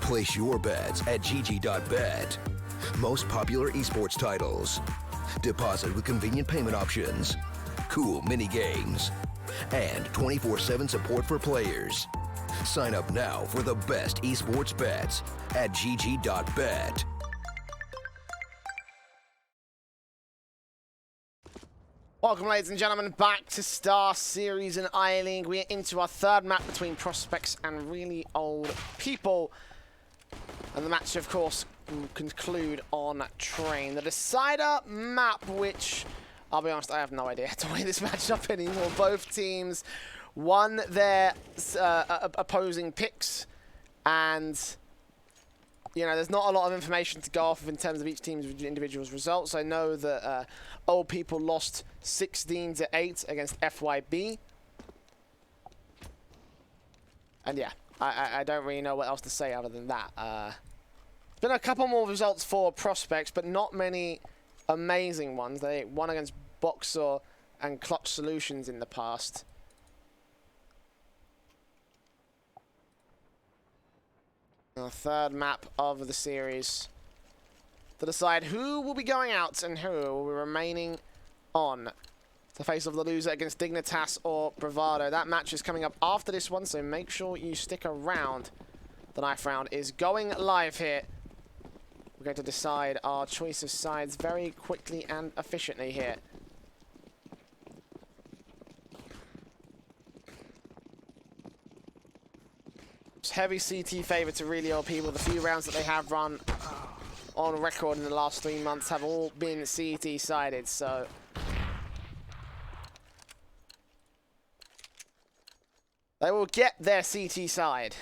Place your bets at gg.bet. Most popular esports titles. Deposit with convenient payment options. Cool mini games. And 24/7 support for players. Sign up now for the best esports bets at gg.bet. Welcome, ladies and gentlemen, back to StarSeries and iLeague. We're into our third map between prospects and really old people. And the match, of course, will conclude on Train. The decider map, which, I'll be honest, I have no idea how to weigh this match up anymore. Both teams won their opposing picks. And, you know, there's not a lot of information to go off of in terms of each team's individual results. I know that old people lost 16-8 against FYB. And yeah, I don't really know what else to say other than that. Been a couple more results for prospects, but not many amazing ones. They won against Boxer and Clutch Solutions in the past. The third map of the series to decide who will be going out and who will be remaining on the face of the loser against Dignitas or Bravado. That match is coming up after this one, so make sure you stick around. The knife round is going live here. We're going to decide our choice of sides very quickly and efficiently here. It's heavy CT favour to really old people. The few rounds that they have run on record in the last 3 months have all been CT sided, so they will get their CT side.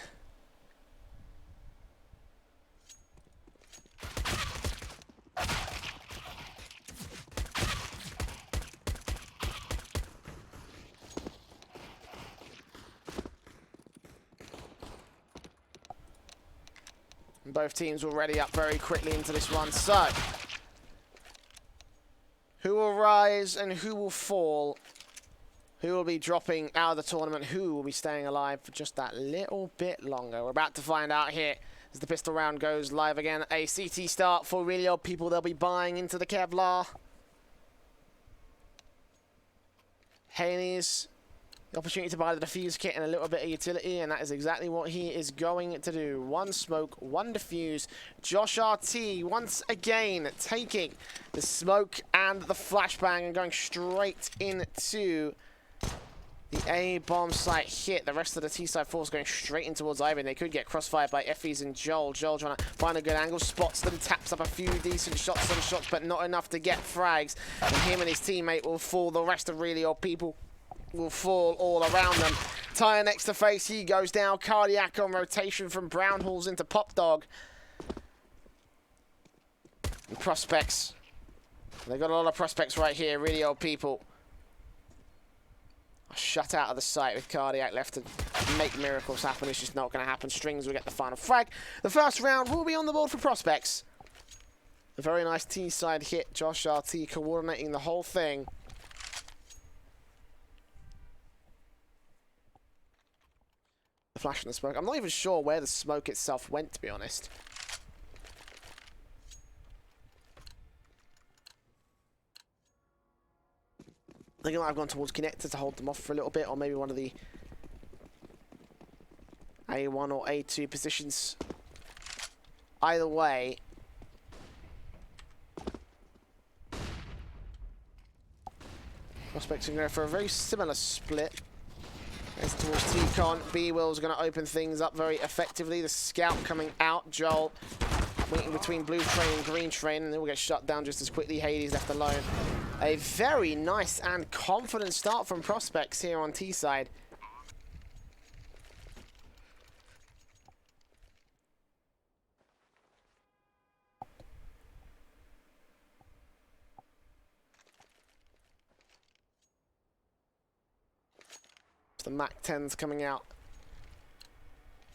And both teams will ready up very quickly into this one. So, who will rise and who will fall? Who will be dropping out of the tournament? Who will be staying alive for just that little bit longer? We're about to find out here as the pistol round goes live again. A CT start for really old people. They'll be buying into the Kevlar. Haley's the opportunity to buy the defuse kit and a little bit of utility, and that is exactly what he is going to do. One smoke, one defuse. Josh RT once again taking the smoke and the flashbang and going straight into the A-bomb site hit. The rest of the T-side force going straight in towards Ivan. They could get crossfired by Effie's and Joel. Joel trying to find a good angle, spots them, taps up a few decent shots, some shots, but not enough to get frags. And him and his teammate will fall. The rest of really old people will fall all around them. Tyre next to face, he goes down. Cardiac on rotation from Brown Halls into Pop Dog. And prospects. They've got a lot of prospects right here, really old people. Shut out of the site with Cardiac left to make miracles happen. It's just not going to happen. Strings will get the final frag. The first round will be on the board for prospects. A very nice T-side hit. Josh RT coordinating the whole thing. The flash and the smoke. I'm not even sure where the smoke itself went, to be honest. I think I might have gone towards connector to hold them off for a little bit, or maybe one of the A1 or A2 positions. Either way, prospects are going to go for a very similar split. As towards T-Con, B-Will's going to open things up very effectively. The scout coming out, Joel waiting between blue train and green train, and then we'll get shut down just as quickly. Hades left alone. A very nice and confident start from Prospects here on T-side. The MAC-10s coming out.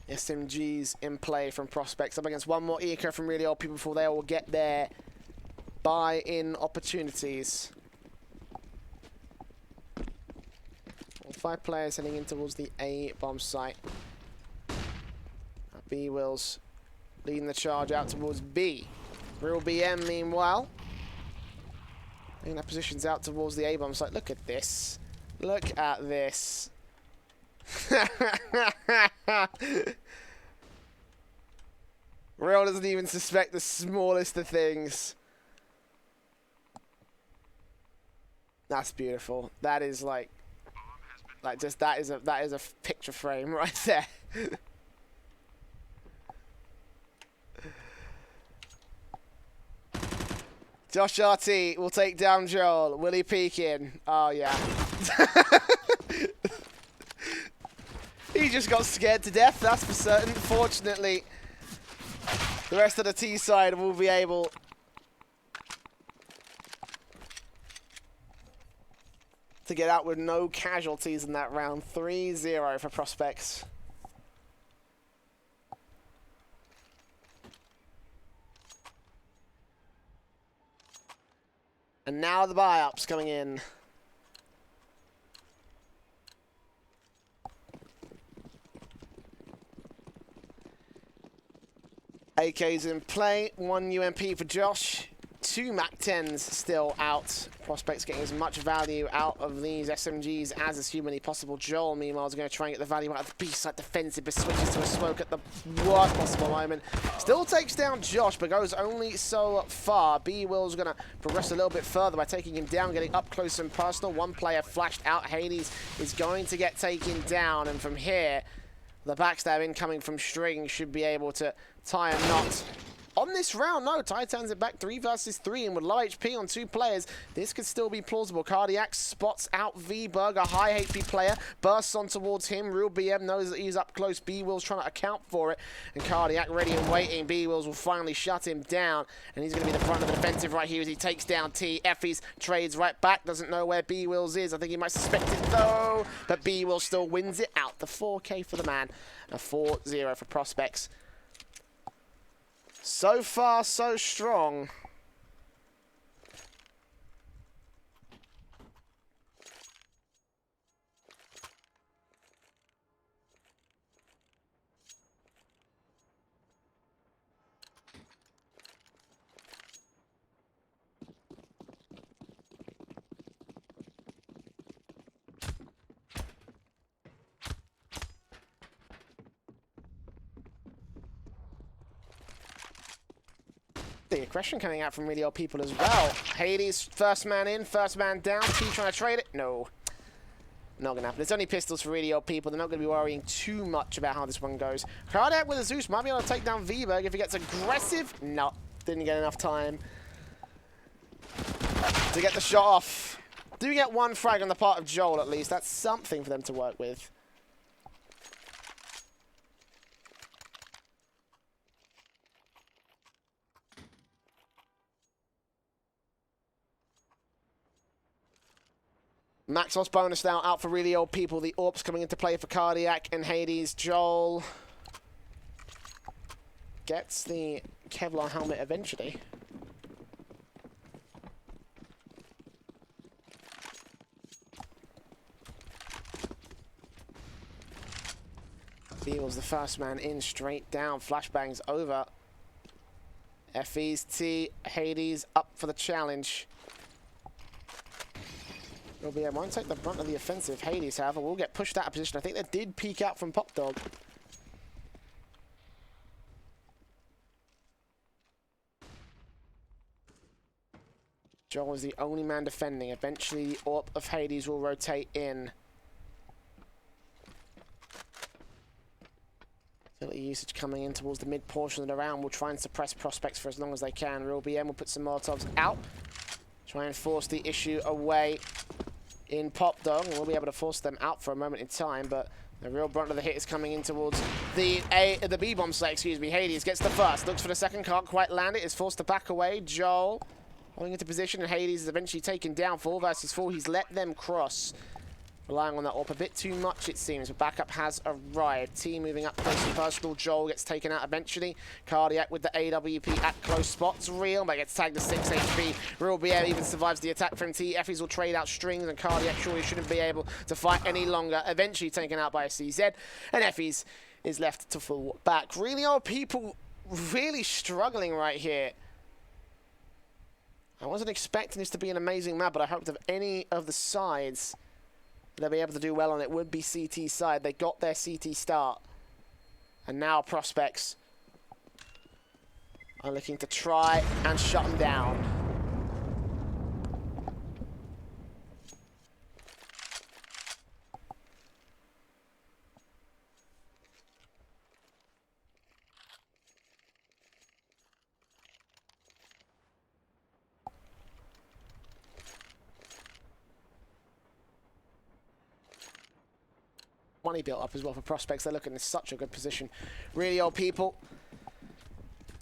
SMGs in play from Prospects. Up against one more eco from Really Old People before they all get their buy-in opportunities. All 5 players heading in towards the A-bomb site. B-Will's leading the charge out towards B. Real BM, meanwhile, taking their positions out towards the A-bomb site. Look at this. Look at this. Real doesn't even suspect the smallest of things. That's beautiful. That is like just that is a picture frame right there. Josh RT will take down Joel. Will he peek in? Oh yeah. He just got scared to death, that's for certain. Fortunately, the rest of the T side will be able to get out with no casualties in that round. 3-0 for Prospects. And now the buy-ups coming in. AK's in play, 1 UMP for Josh, 2 MAC-10s still out. Prospects getting as much value out of these SMGs as is humanly possible. Joel, meanwhile, is going to try and get the value out of the B-side defensive, but switches to a smoke at the worst possible moment. Still takes down Josh, but goes only so far. B-Will's going to progress a little bit further by taking him down, getting up close and personal. One player flashed out. Hades is going to get taken down, and from here, the backstab incoming from String should be able to tie a knot on this round. No, Ty turns it back 3 versus 3, and with low HP on 2 players, this could still be plausible. Cardiac spots out V-Berg, a high HP player, bursts on towards him. Real BM knows that he's up close. B-Will's trying to account for it, and Cardiac ready and waiting. B-Wills will finally shut him down, and he's going to be the front of the defensive right here as he takes down T. Effie's trades right back, doesn't know where B-Wills is. I think he might suspect it though, but B-Will still wins it out. The 4K for the man, a 4-0 for Prospects. So far, so strong. The aggression coming out from Really Old People as well. Hades, first man in, first man down. T trying to trade it? No. Not going to happen. It's only pistols for Really Old People. They're not going to be worrying too much about how this one goes. Cardiac with a Zeus might be able to take down V-Berg if he gets aggressive. No, didn't get enough time to get the shot off. Do get 1 frag on the part of Joel at least. That's something for them to work with. Maxos bonus now out for Really Old People. The AWP's coming into play for Cardiac and Hades. Joel gets the Kevlar helmet eventually. Feels the first man in, straight down. Flashbangs over. FE's T. Hades up for the challenge. Will be won't take the brunt of the offensive. Hades, however, will get pushed out of position. I think they did peek out from Pop Dog. Joel is the only man defending. Eventually, the AWP of Hades will rotate in. Ability usage coming in towards the mid portion of the round. Will try and suppress prospects for as long as they can. Real BM will put some Molotovs out. Try and force the issue away in Pop Dog. And we'll be able to force them out for a moment in time. But the real brunt of the hit is coming in towards the B-bomb site, excuse me. Hades gets the first. Looks for the second. Can't quite land it. Is forced to back away. Joel holding into position. And Hades is eventually taken down. 4 versus 4. He's let them cross. Relying on that AWP a bit too much, it seems, but backup has arrived. T moving up close and personal. Joel gets taken out eventually. Cardiac with the AWP at close spots. Real, but gets tagged to 6 HP. Real BM even survives the attack from T. Effies will trade out strings, and Cardiac surely shouldn't be able to fight any longer. Eventually taken out by a CZ, and Effies is left to fall back. Really old people really struggling right here. I wasn't expecting this to be an amazing map, but I hoped of any of the sides they'll be able to do well on it. Would be CT side. They got their CT start. And now prospects are looking to try and shut them down. Money built up as well for prospects. They're looking in such a good position. Really old people.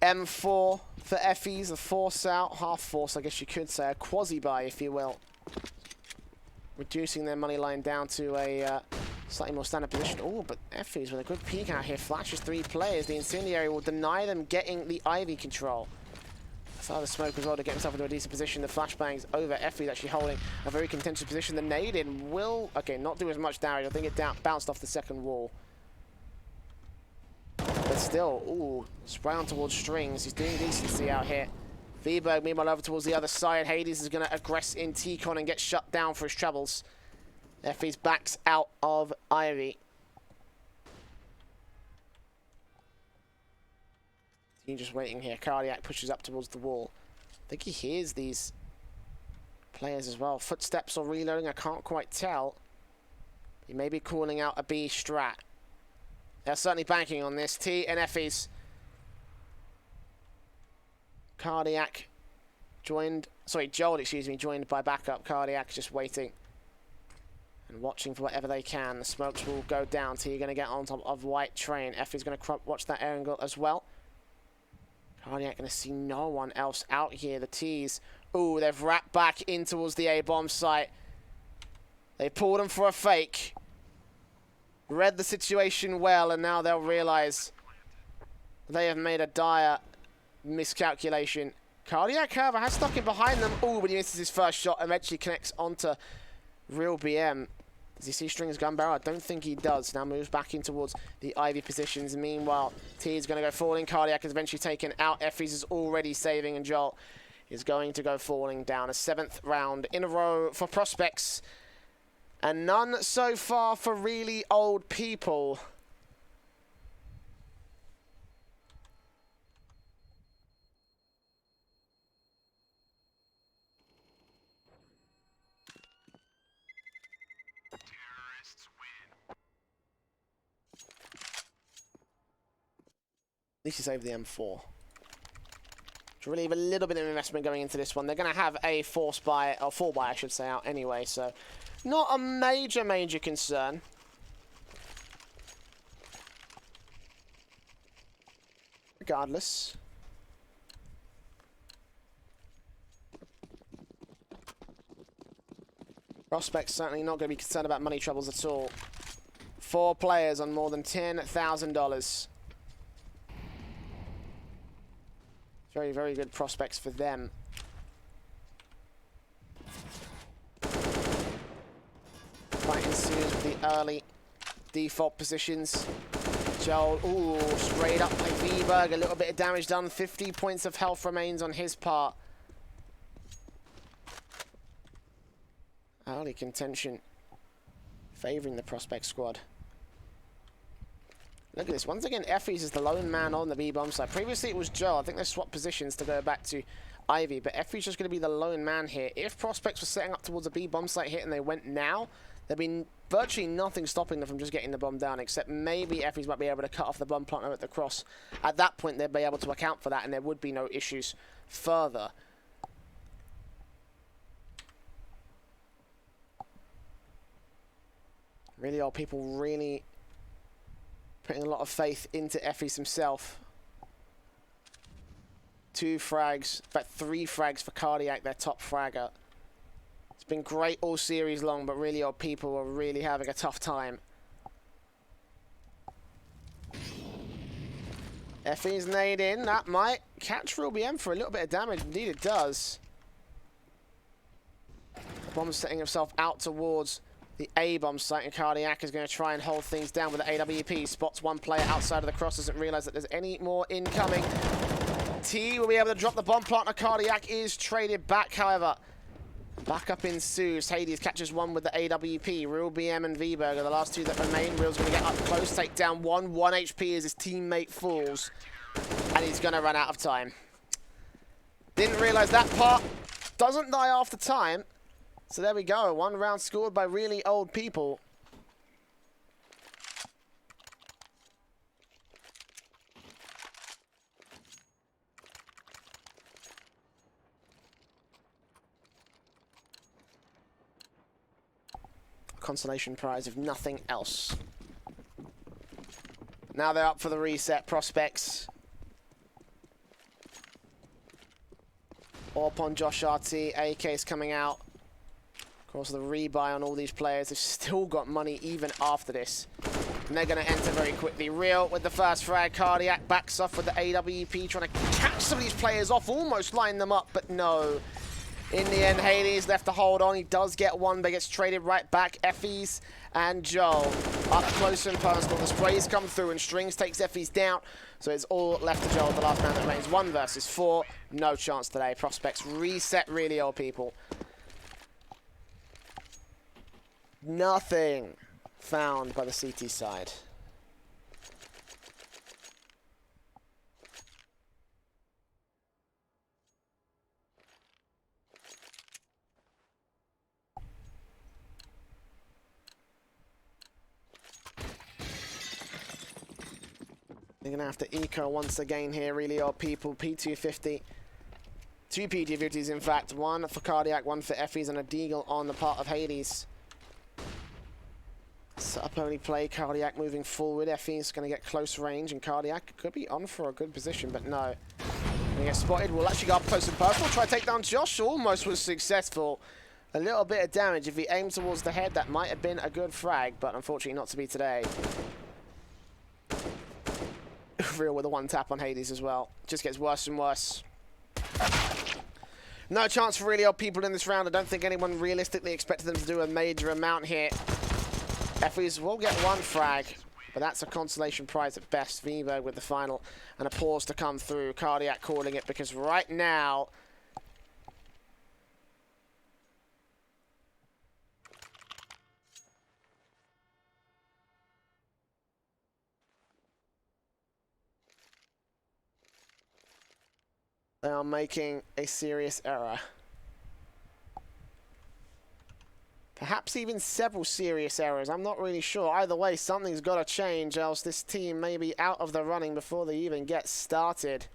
M4 for Effies, the force out, half force, I guess you could say, a quasi-buy, if you will. Reducing their money line down to a slightly more standard position. Oh, but Effies with a good peek out here. Flashes 3 players. The Incendiary will deny them getting the Ivy control. Further smoke as well to get himself into a decent position. The flashbangs over. Effie's actually holding a very contentious position. The nade in will, okay, not do as much damage. I think it bounced off the second wall. But still, ooh, spray on towards strings. He's doing decency out here. Viberg, meanwhile, over towards the other side. Hades is going to aggress in T-Con and get shut down for his troubles. Effie's backs out of Ivy. Just waiting here. Cardiac pushes up towards the wall. I think he hears these players as well. Footsteps or reloading, I can't quite tell. He may be calling out a B strat. They're certainly banking on this. T and Effies. Cardiac joined, sorry, Joel, excuse me, joined by backup. Cardiac just waiting and watching for whatever they can. The smokes will go down. T going to get on top of White Train. Effie's going to watch that angle as well. Cardiac going to see no one else out here. The T's, ooh, they've wrapped back in towards the A-bomb site. They pulled them for a fake. Read the situation well, and now they'll realize they have made a dire miscalculation. Cardiac, however, has stuck in behind them. Ooh, but he misses his first shot. Eventually connects onto Real BM. Does he see String's gun barrel? I don't think he does. Now moves back in towards the Ivy positions. Meanwhile, T is going to go falling. Cardiac is eventually taken out. Effies is already saving, and Joel is going to go falling down. A 7th round in a row for prospects. And none so far for really old people. At least you save the M4. To relieve a little bit of investment going into this one. They're going to have a force buy, or 4 buy I should say, out anyway, so not a major concern. Regardless. Prospects certainly not going to be concerned about money troubles at all. 4 players on more than $10,000. Very, very good prospects for them. Fight ensues with the early default positions. Joel, ooh, sprayed up by Viberg. A little bit of damage done. 50 points of health remains on his part. Early contention favoring the prospect squad. Look at this. Once again, Effies is the lone man on the B-bomb side. Previously, it was Joe. I think they swapped positions to go back to Ivy. But Effies just going to be the lone man here. If prospects were setting up towards a B-bomb site hit and they went now, there'd be virtually nothing stopping them from just getting the bomb down, except maybe FEs might be able to cut off the bomb planter at the cross. At that point, they'd be able to account for that, and there would be no issues further. Really are people really putting a lot of faith into FEs himself. 2 frags, in fact 3 frags for Cardiac, their top fragger. It's been great all series long, but really our people are really having a tough time. FE's nade in, that might catch Real BM for a little bit of damage, indeed it does. Bomb's setting himself out towards the A-bomb site, and Cardiac is going to try and hold things down with the AWP. Spots one player outside of the cross, doesn't realize that there's any more incoming. T will be able to drop the bomb planter. Cardiac is traded back, however. Backup ensues. Hades catches one with the AWP. Real BM and Vberg are the last 2 that remain. Real's going to get up close, take down 1 HP as his teammate falls. And he's going to run out of time. Didn't realize that part. Doesn't die after time. So there we go. 1 round scored by really old people. Consolation prize if nothing else. Now they're up for the reset. Prospects. Up on Josh RT. AK's coming out. Of course, the rebuy on all these players. They've still got money even after this. And they're going to enter very quickly. Real with the first frag. Cardiac backs off with the AWP, trying to catch some of these players off. Almost line them up, but no. In the end, Hades left to hold on. He does get one, but gets traded right back. Effys and Joel up close and personal. The sprays come through, and Strings takes Effys down. So it's all left to Joel, the last man that remains. 1 versus 4. No chance today. Prospects reset really old people. Nothing found by the CT side. They're going to have to eco once again here, really old people. P250. 2 P250s, in fact. 1 for Cardiac, 1 for Effys, and a deagle on the part of Hades. Set up only play. Cardiac moving forward. Effys going to get close range, and Cardiac could be on for a good position, but no. When he gets spotted, we'll actually go up close and personal. Try to take down Josh. Almost was successful. A little bit of damage. If he aimed towards the head, that might have been a good frag, but unfortunately not to be today. Real with a 1 tap on Hades as well. Just gets worse and worse. No chance for really old people in this round. I don't think anyone realistically expected them to do a major amount here. Effys will get 1 frag, but that's a consolation prize at best. Vberg with the final, and a pause to come through. Cardiac calling it, because right now they are making a serious error. Perhaps even several serious errors. I'm not really sure. Either way, something's got to change, else this team may be out of the running before they even get started.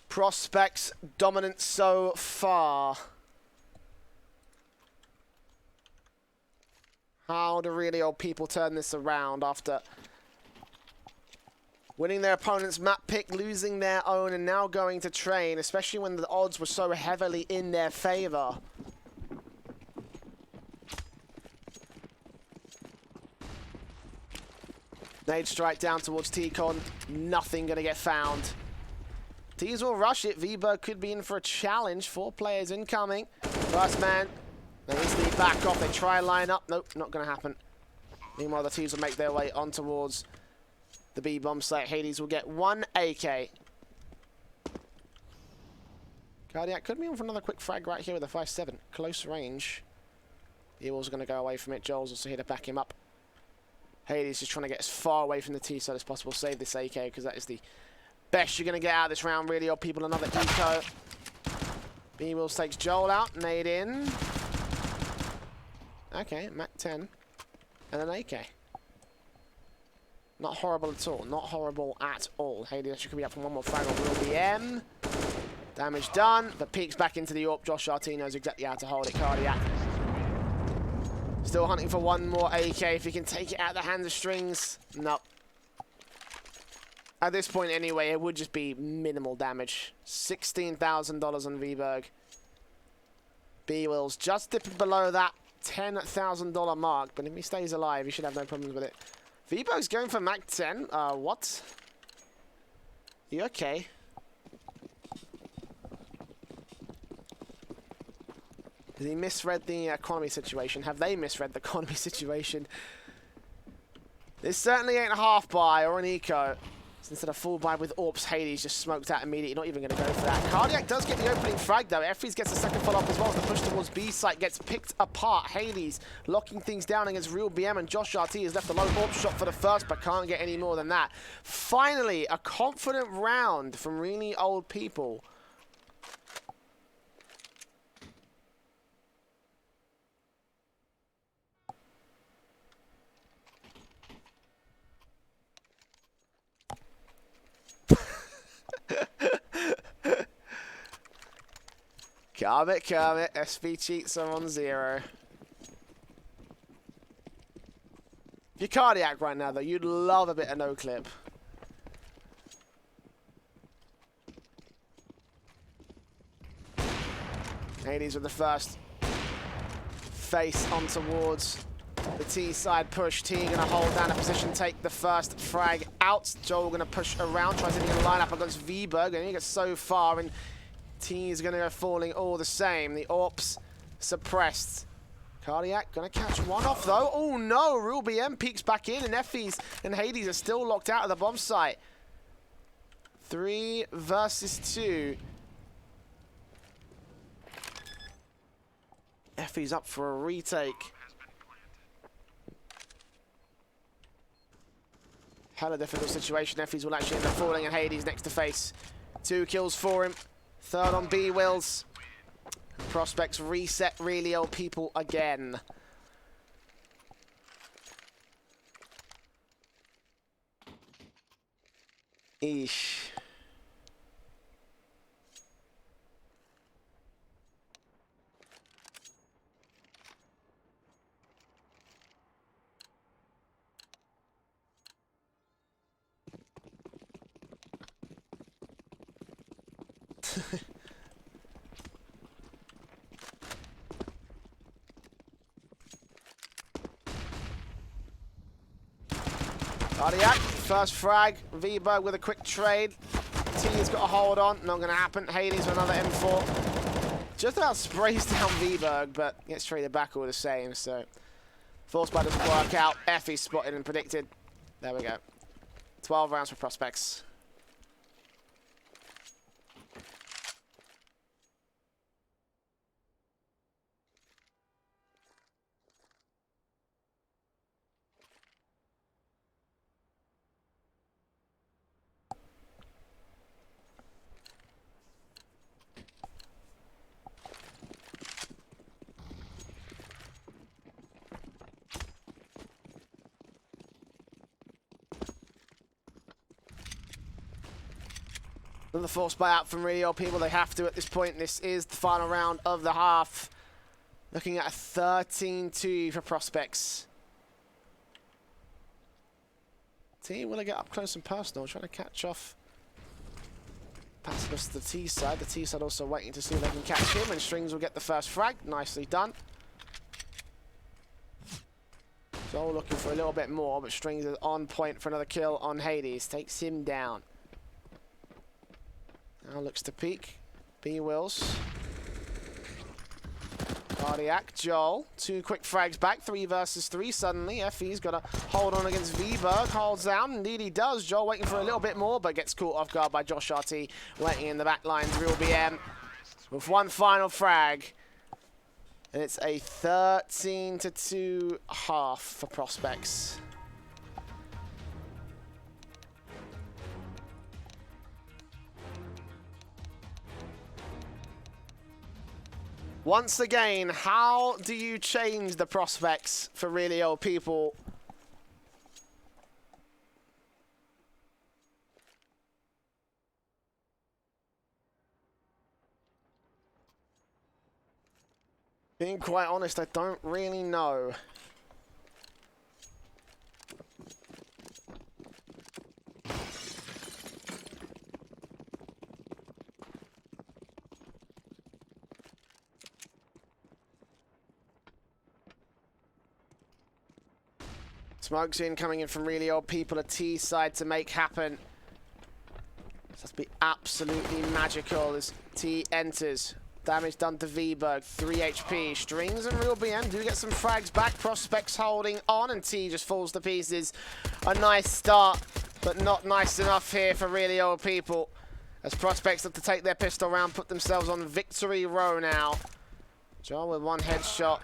Prospects dominant so far. How do really old people turn this around after winning their opponent's map pick, losing their own, and now going to train, especially when the odds were so heavily in their favor? Nade strike down towards T-Con. Nothing going to get found. T's will rush it. Vberg could be in for a challenge. 4 players incoming. First man. They instantly back off. They try and line up. Nope, not going to happen. Meanwhile, the T's will make their way on towards the B-bomb site. Hades will get 1 AK. Cardiac could be on for another quick frag right here with a 5-7. Close range. Evil's going to go away from it. Joel's also here to back him up. Hades is trying to get as far away from the T-side as possible. Save this AK, because that is the best you're going to get out of this round, really. Old people, another eco. B-Wills takes Joel out. Nade in. Okay, Mac 10. And an AK. Not horrible at all. Not horrible at all. Hades actually could be up for one more frag on Will BM. Damage done, but peeks back into the AWP. Josh RT knows exactly how to hold it. Cardiac. Still hunting for one more AK. If he can take it out of the hands of Strings. No. At this point anyway, it would just be minimal damage. $16,000 on VBerg. B-Wills just dipping below that $10,000 mark, but if he stays alive, he should have no problems with it. VBerg's going for Mac 10. What? You okay? Has he misread the economy situation? Have they misread the economy situation? This certainly ain't a half buy or an eco. So instead of full buy with AWPs, Hades just smoked out immediately. Not even going to go for that. Cardiac does get the opening frag though. Effries gets a second follow-up as well. The push towards B site gets picked apart. Hades locking things down against Real BM, and Josh RT is left alone. AWP shot for the first, but can't get any more than that. Finally, a confident round from really old people. Calm it, calm it. SV cheats are on 0. If you're Cardiac right now, though, you'd love a bit of no-clip. Hades with the first face on towards the T side push. T going to hold down a position, take the first frag out. Joel going to push around, tries to get a line up against VBerg, and he gets so far, and T is going to go falling all the same. The AWPs suppressed. Cardiac going to catch one off though. Oh no, Real BM peeks back in, and Effie's and Hades are still locked out of the bomb site. 3 versus 2. Effie's up for a retake. Hella difficult situation. Effie's will actually end up falling, and Hades next to face. 2 kills for him. Third on B-Wills. Prospects reset really old people again. Eesh. Cardiac, first frag. VBerg with a quick trade. T's got a hold on. Not going to happen. Hades with another M4. Just about sprays down VBerg, but gets traded back all the same. So, force by doesn't work out. Effie spotted and predicted. There we go. 12 rounds for prospects. Another force buyout from really old people. They have to at this point. This is the final round of the half. Looking at a 13-2 for prospects. T, will I get up close and personal? Trying to catch off Pacifist to the T side. The T side also waiting to see if they can catch him, and Strings will get the first frag. Nicely done. So looking for a little bit more, but Strings is on point for another kill on Hades. Takes him down. Now looks to peek. B-Wills. Cardiac, Joel. 2 quick frags back. 3 versus 3 suddenly. Effie's got to hold on against VBerg. Holds down. Indeed he does. Joel waiting for a little bit more, but gets caught off guard by Josh RT. Waiting in the back lines. Real BM with one final frag. And it's a 13-2 half for prospects. Once again, how do you change the prospects for really old people? Being quite honest, I don't really know. Smoke's in, coming in from really old people, a T side to make happen. This has to be absolutely magical as T enters. Damage done to Vberg, 3 HP. Strings and Real BM do get some frags back. Prospects holding on, and T just falls to pieces. A nice start, but not nice enough here for really old people. As Prospects look to take their pistol round, put themselves on victory row now. John with one headshot.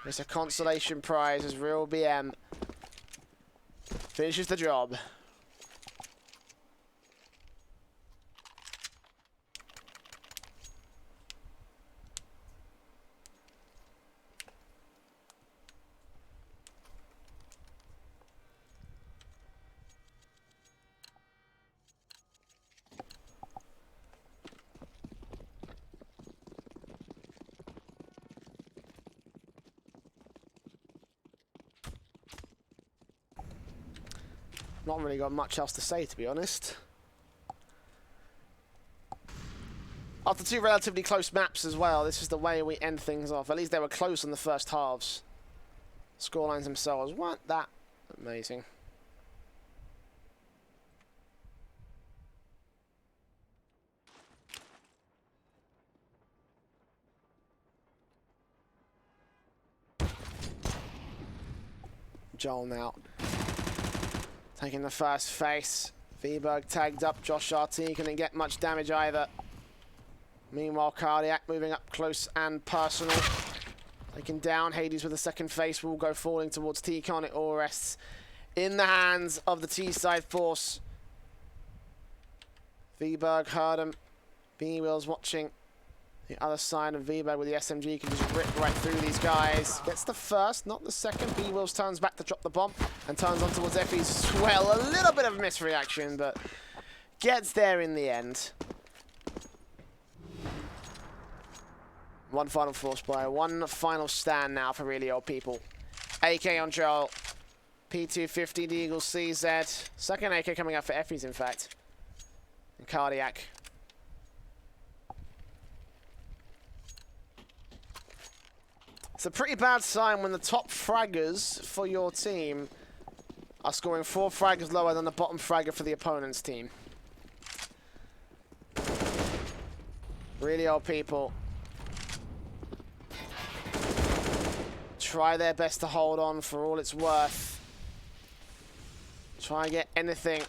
It's a consolation prize as Real BM finishes the job. Not really got much else to say, to be honest. After two relatively close maps as well, this is the way we end things off. At least they were close in the first halves. Scorelines themselves weren't that amazing. Joel now taking the first face. Vberg tagged up. Josh RT couldn't get much damage either. Meanwhile, Cardiac moving up close and personal. Taken down. Hades with a second face will go falling towards T-Con. It all rests in the hands of the T-side force. Vberg heard him. B-Wheels watching the other side of Vberg with the SMG. Can just rip right through these guys. Gets the first, not the second. B-Wheels turns back to drop the bomb and turns on towards Effie's as well. A little bit of misreaction, but gets there in the end. One final force player, one final stand now for really old people. AK on Joel. P250, the Eagle CZ. Second AK coming up for Effie's, in fact. And Cardiac. It's a pretty bad sign when the top fraggers for your team are scoring 4 fraggers lower than the bottom fragger for the opponent's team. Really old people try their best to hold on for all it's worth. Try and get anything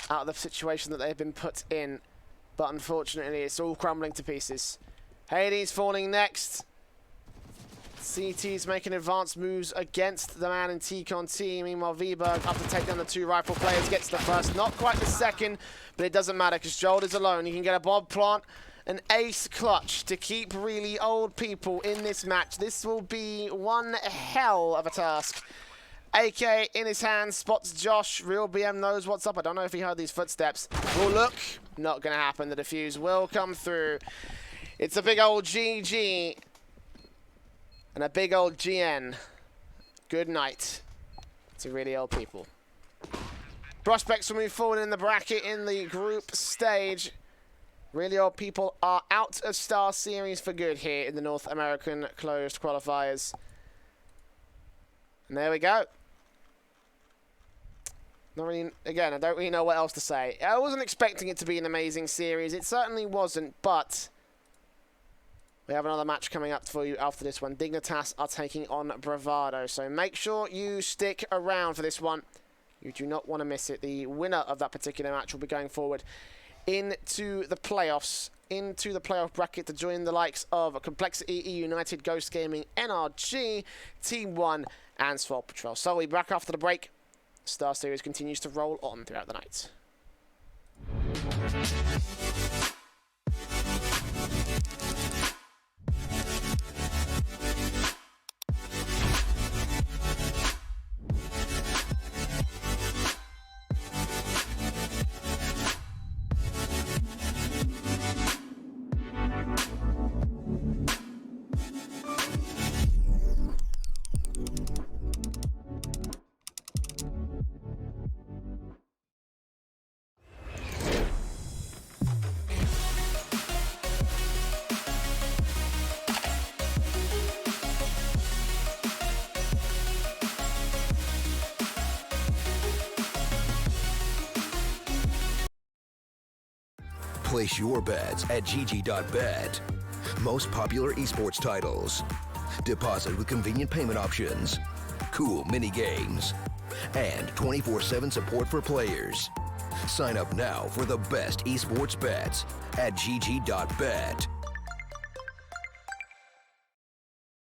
out of the situation that they've been put in. But unfortunately, it's all crumbling to pieces. Hades falling next. CT's making advanced moves against the man in T-Con team. Meanwhile, Vberg up to take down the 2 rifle players. Gets the first, not quite the second, but it doesn't matter because Joel is alone. He can get a Bob plant, an ace clutch to keep really old people in this match. This will be one hell of a task. AK in his hand, spots Josh. Real BM knows what's up. I don't know if he heard these footsteps. Will look, not going to happen. The defuse will come through. It's a big old GG. And a big old GN. Good night to really old people. Prospects will move forward in the bracket in the group stage. Really old people are out of StarSeries for good here in the North American closed qualifiers. And there we go. Not really, again, I don't really know what else to say. I wasn't expecting it to be an amazing series. It certainly wasn't, but we have another match coming up for you after this one. Dignitas are taking on Bravado. So make sure you stick around for this one. You do not want to miss it. The winner of that particular match will be going forward into the playoffs, into the playoff bracket to join the likes of Complexity, E United, Ghost Gaming, NRG, Team 1, and Swell Patrol. So we'll be back after the break. StarSeries continues to roll on throughout the night. Place your bets at gg.bet. Most popular esports titles. Deposit with convenient payment options. Cool mini games. And 24/7 support for players. Sign up now for the best esports bets at gg.bet.